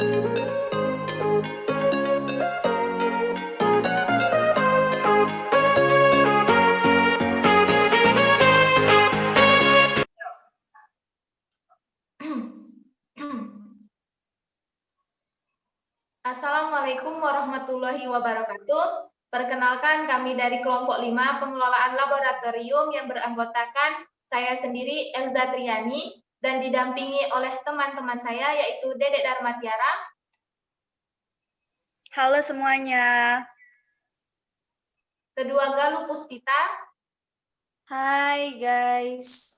Assalamualaikum warahmatullahi wabarakatuh. Perkenalkan kami dari kelompok 5 pengelolaan laboratorium yang beranggotakan saya sendiri Elza Triani dan didampingi oleh teman-teman saya yaitu Dedek Darmatiara. Halo semuanya. Kedua Galuh Puspita. Hai guys.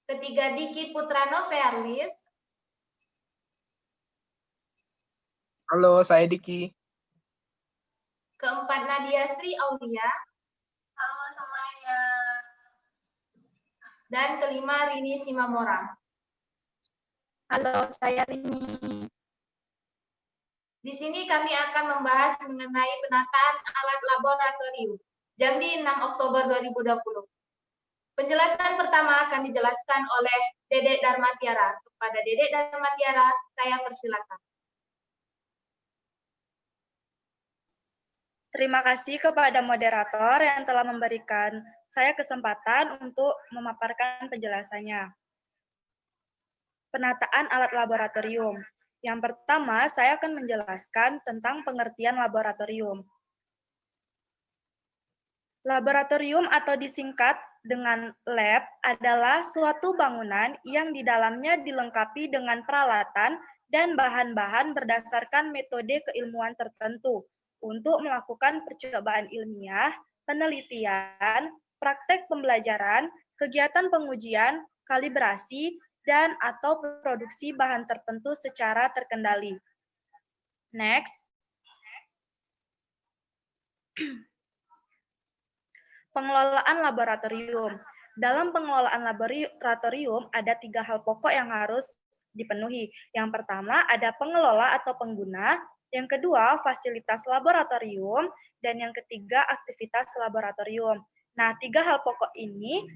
Ketiga Diki Putrano Fearlis. Halo, saya Diki. Keempat Nadia Sri Aulia. Halo semuanya. Dan kelima Rini Simamora. Halo, saya Rini. Di sini kami akan membahas mengenai penataan alat laboratorium. Jambi 6 Oktober 2020. Penjelasan pertama akan dijelaskan oleh Dedek Darmatiara. Kepada Dedek Darmatiara, saya persilakan. Terima kasih kepada moderator yang telah memberikan saya kesempatan untuk memaparkan penjelasannya. Penataan alat laboratorium. Yang pertama, saya akan menjelaskan tentang pengertian laboratorium. Laboratorium atau disingkat dengan lab adalah suatu bangunan yang di dalamnya dilengkapi dengan peralatan dan bahan-bahan berdasarkan metode keilmuan tertentu untuk melakukan percobaan ilmiah, penelitian, praktek pembelajaran, kegiatan pengujian, kalibrasi, dan atau produksi bahan tertentu secara terkendali. Next. Pengelolaan laboratorium. Dalam pengelolaan laboratorium ada 3 hal pokok yang harus dipenuhi. Yang pertama ada pengelola atau pengguna, yang kedua fasilitas laboratorium, dan yang ketiga aktivitas laboratorium. Nah, 3 hal pokok ini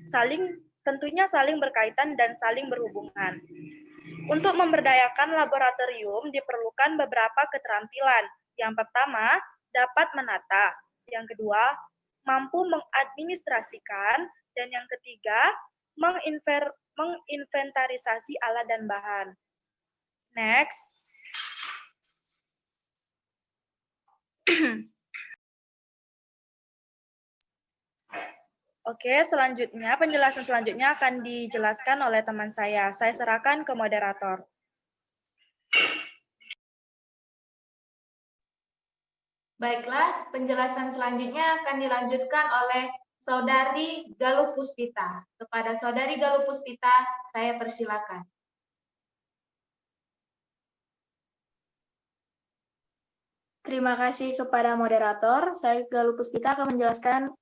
tentunya saling berkaitan dan saling berhubungan. Untuk memberdayakan laboratorium diperlukan beberapa keterampilan. Yang pertama, dapat menata. Yang kedua, mampu mengadministrasikan, dan yang ketiga, menginventarisasi alat dan bahan. Next. Oke, selanjutnya, penjelasan selanjutnya akan dijelaskan oleh teman saya. Saya serahkan ke moderator. Baiklah, penjelasan selanjutnya akan dilanjutkan oleh Saudari Galuh Puspita. Kepada Saudari Galuh Puspita, saya persilakan. Terima kasih kepada moderator. Saya Galuh Puspita akan menjelaskan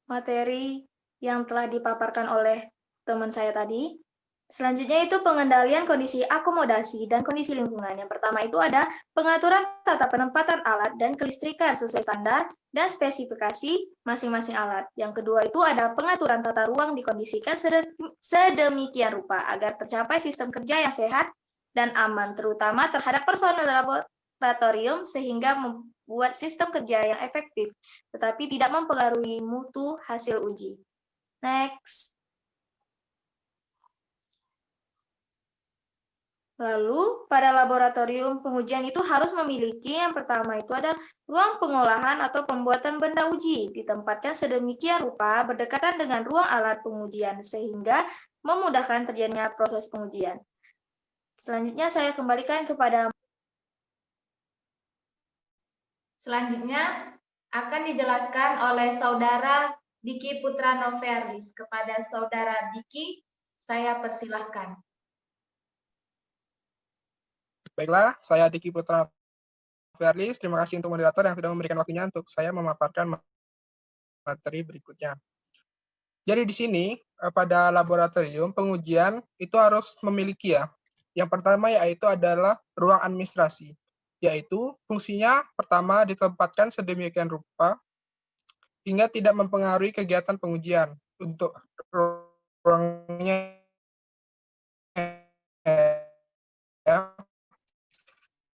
materi yang telah dipaparkan oleh teman saya tadi. Selanjutnya itu pengendalian kondisi akomodasi dan kondisi lingkungan. Yang pertama itu ada pengaturan tata penempatan alat dan kelistrikan sesuai standar dan spesifikasi masing-masing alat. Yang kedua itu ada pengaturan tata ruang dikondisikan sedemikian rupa agar tercapai sistem kerja yang sehat dan aman, terutama terhadap personel laboratorium sehingga membuat sistem kerja yang efektif, tetapi tidak mempengaruhi mutu hasil uji. Next. Lalu, pada laboratorium pengujian itu harus memiliki yang pertama itu ada ruang pengolahan atau pembuatan benda uji, ditempatkan sedemikian rupa berdekatan dengan ruang alat pengujian, sehingga memudahkan terjadinya proses pengujian. Selanjutnya saya kembalikan kepada... Selanjutnya akan dijelaskan oleh Saudara Diki Putrano Fearlis. Kepada Saudara Diki, saya persilahkan. Baiklah, saya Diki Putra Fearlis. Terima kasih untuk moderator yang sudah memberikan waktunya untuk saya memaparkan materi berikutnya. Jadi di sini pada laboratorium pengujian itu harus memiliki Yang pertama yaitu adalah ruang administrasi, yaitu fungsinya pertama ditempatkan sedemikian rupa hingga tidak mempengaruhi kegiatan pengujian. Untuk ruangnya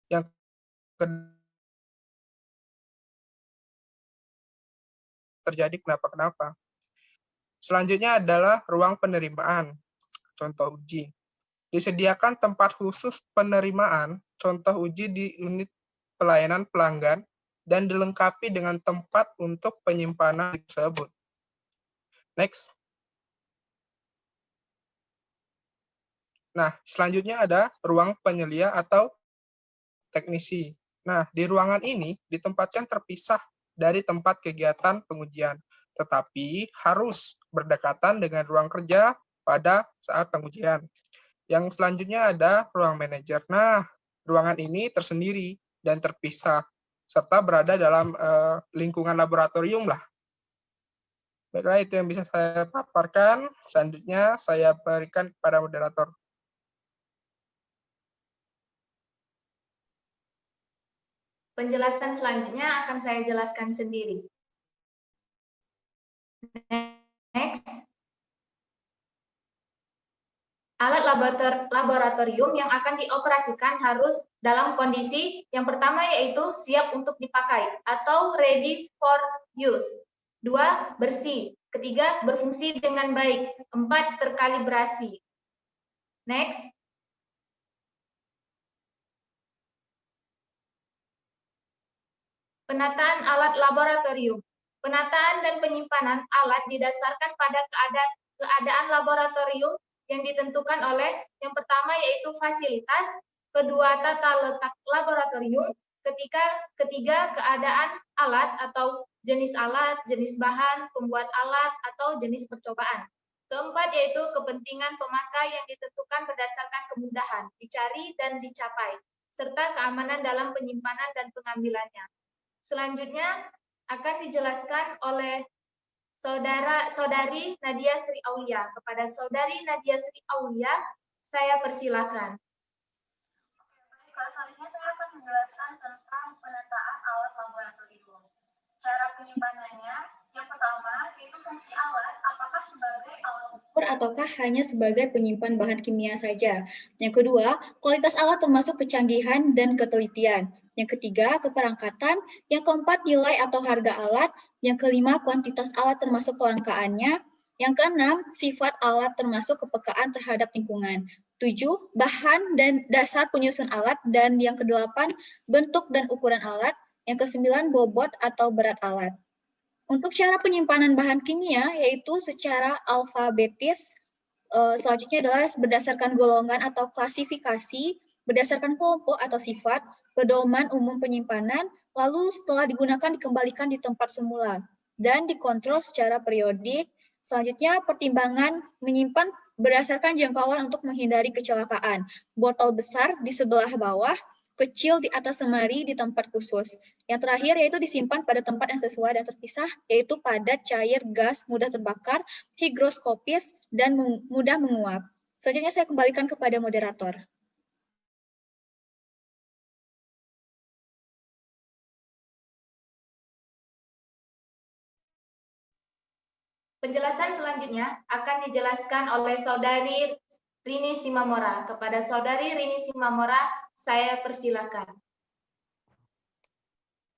Yang terjadi kenapa-kenapa. Selanjutnya adalah ruang penerimaan, contoh uji. Disediakan tempat khusus penerimaan, contoh uji di unit pelayanan pelanggan, dan dilengkapi dengan tempat untuk penyimpanan tersebut. Next. Nah, selanjutnya ada ruang penyelia atau teknisi. Nah, di ruangan ini ditempatkan terpisah dari tempat kegiatan pengujian, tetapi harus berdekatan dengan ruang kerja pada saat pengujian. Yang selanjutnya ada ruang manajer. Nah, ruangan ini tersendiri dan terpisah, serta berada dalam lingkungan laboratorium lah. Baiklah, itu yang bisa saya paparkan. Selanjutnya saya berikan kepada moderator. Penjelasan selanjutnya akan saya jelaskan sendiri. Next. Alat laboratorium yang akan dioperasikan harus dalam kondisi yang pertama yaitu siap untuk dipakai atau ready for use. 2. Bersih. Ketiga, berfungsi dengan baik. 4. Terkalibrasi. Next. Penataan alat laboratorium. Penataan dan penyimpanan alat didasarkan pada keadaan laboratorium yang ditentukan oleh yang pertama yaitu fasilitas, kedua tata letak laboratorium, ketiga keadaan alat atau jenis alat, jenis bahan, pembuat alat, atau jenis percobaan. Keempat yaitu kepentingan pemakai yang ditentukan berdasarkan kemudahan dicari dan dicapai, serta keamanan dalam penyimpanan dan pengambilannya. Selanjutnya akan dijelaskan oleh Saudari Nadia Sri Aulia. Kepada Saudari Nadia Sri Aulia, saya persilakan. Baik, selanjutnya saya akan menjelaskan tentang penataan alat laboratorium. Cara penyimpanannya, yang pertama yaitu fungsi alat, apakah sebagai alat ukur ataukah hanya sebagai penyimpan bahan kimia saja. Yang kedua, kualitas alat termasuk kecanggihan dan ketelitian. Yang ketiga, keperangkatan. Yang keempat, nilai atau harga alat. Yang kelima, kuantitas alat termasuk kelangkaannya. Yang keenam, sifat alat termasuk kepekaan terhadap lingkungan. 7. Bahan dan dasar penyusun alat. Dan yang kedelapan, bentuk dan ukuran alat. Yang kesembilan, bobot atau berat alat. Untuk cara penyimpanan bahan kimia, yaitu secara alfabetis, selanjutnya adalah berdasarkan golongan atau klasifikasi, berdasarkan kelompok atau sifat, pedoman umum penyimpanan, lalu setelah digunakan dikembalikan di tempat semula, dan dikontrol secara periodik. Selanjutnya, pertimbangan menyimpan berdasarkan jangkauan untuk menghindari kecelakaan. Botol besar di sebelah bawah, kecil di atas lemari di tempat khusus. Yang terakhir yaitu disimpan pada tempat yang sesuai dan terpisah, yaitu padat, cair, gas, mudah terbakar, higroskopis, dan mudah menguap. Selanjutnya saya kembalikan kepada moderator. Penjelasan selanjutnya akan dijelaskan oleh Saudari Rini Simamora. Kepada Saudari Rini Simamora, saya persilakan.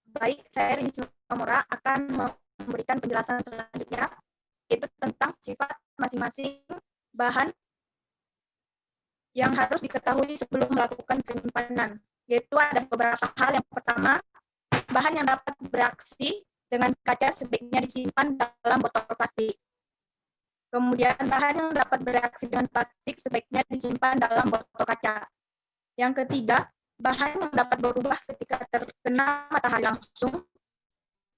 Baik, saya Rini Simamora akan memberikan penjelasan selanjutnya, yaitu tentang sifat masing-masing bahan yang harus diketahui sebelum melakukan penyimpanan, yaitu ada beberapa hal. Yang pertama, bahan yang dapat bereaksi dengan kaca sebaiknya disimpan dalam botol plastik. Kemudian bahan yang dapat bereaksi dengan plastik sebaiknya disimpan dalam botol kaca. Yang ketiga, bahan yang dapat berubah ketika terkena matahari langsung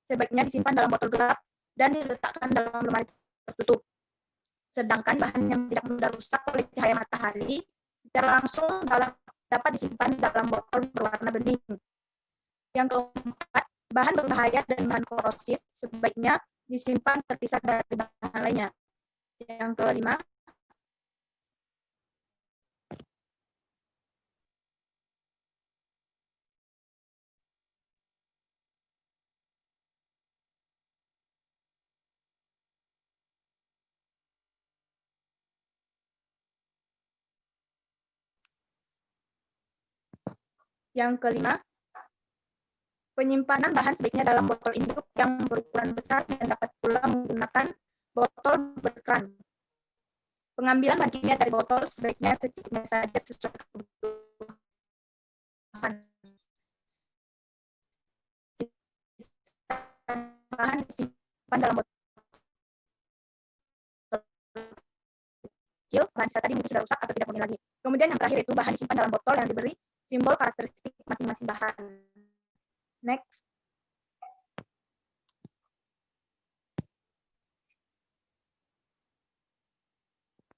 sebaiknya disimpan dalam botol gelap dan diletakkan dalam lemari tertutup. Sedangkan bahan yang tidak mudah rusak oleh cahaya matahari secara langsung dapat disimpan dalam botol berwarna bening. Yang keempat, bahan berbahaya dan bahan korosif sebaiknya disimpan terpisah dari bahan lainnya. Yang kelima, Yang kelima, penyimpanan bahan sebaiknya dalam botol induk yang berukuran besar dan dapat pula menggunakan botol berkeran. Pengambilan bahan kimia dari botol sebaiknya secukupnya saja sesuai kebutuhan. Bahan disimpan dalam botol kecil, bahan sisa tadi mungkin sudah rusak atau tidak mungkin lagi. Kemudian yang terakhir itu bahan disimpan dalam botol yang diberi simbol karakteristik masing-masing bahan. Next.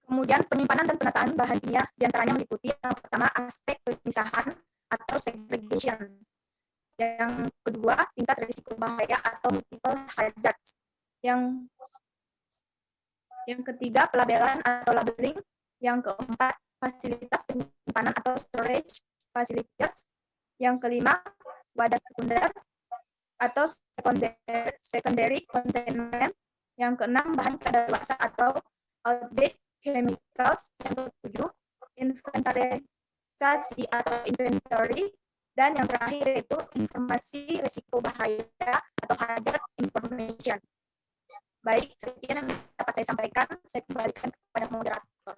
Kemudian penyimpanan dan penataan bahan kimia diantaranya meliputi yang pertama aspek pemisahan atau segregation. Yang kedua tingkat risiko bahaya atau multiple hazards. Yang ketiga pelabelan atau labeling. Yang keempat fasilitas penyimpanan atau storage facilities. Yang kelima wadah sekunder atau secondary containment. Yang keenam bahan kadaluarsa atau outdated chemicals. Yang ketujuh inventarisasi atau inventory. Dan yang terakhir yaitu informasi risiko bahaya atau hazard information. Baik, sekian yang dapat saya sampaikan. Saya kembalikan kepada moderator.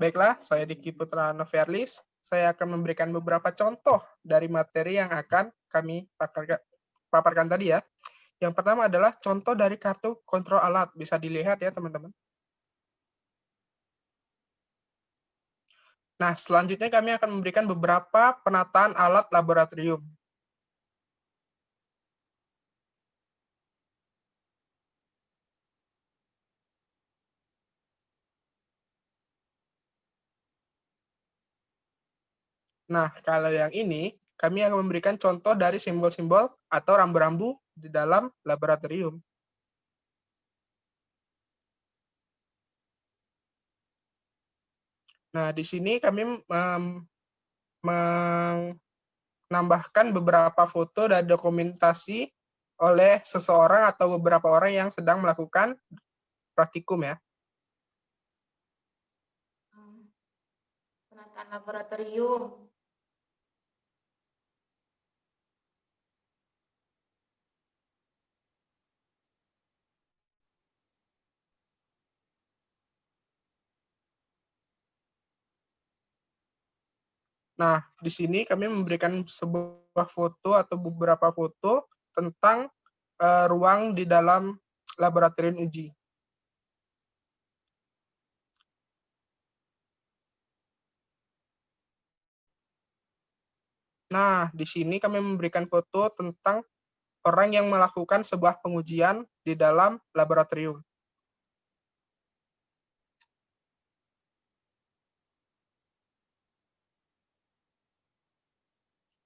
Baiklah, saya Diki Putra Noverlis. Saya akan memberikan beberapa contoh dari materi yang akan kami paparkan tadi ya. Yang pertama adalah contoh dari kartu kontrol alat. Bisa dilihat ya teman-teman. Nah, selanjutnya kami akan memberikan beberapa penataan alat laboratorium. Nah, kalau yang ini, kami akan memberikan contoh dari simbol-simbol atau rambu-rambu di dalam laboratorium. Nah, di sini kami menambahkan beberapa foto dan dokumentasi oleh seseorang atau beberapa orang yang sedang melakukan praktikum ya. Penataan laboratorium. Nah, di sini kami memberikan sebuah foto atau beberapa foto tentang ruang di dalam laboratorium uji. Nah, di sini kami memberikan foto tentang orang yang melakukan sebuah pengujian di dalam laboratorium.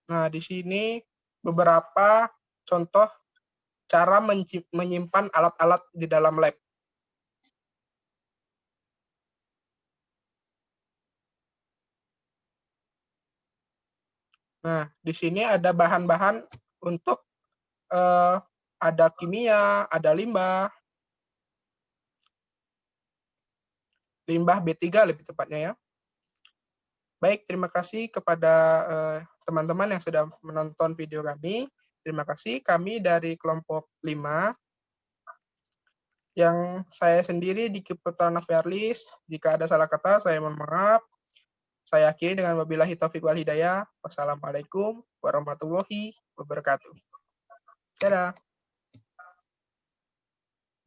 Nah, di sini beberapa contoh cara menyimpan alat-alat di dalam lab. Nah, di sini ada bahan-bahan untuk ada kimia, ada limbah B3 lebih tepatnya ya. Baik, terima kasih kepada teman-teman yang sudah menonton video kami. Terima kasih, kami dari kelompok 5, yang saya sendiri Diki Putra Noverlis. Jika ada salah kata, saya mohon maaf. Saya akhiri dengan wabillahi taufiq wal hidayah. Wassalamualaikum warahmatullahi wabarakatuh. Dadah.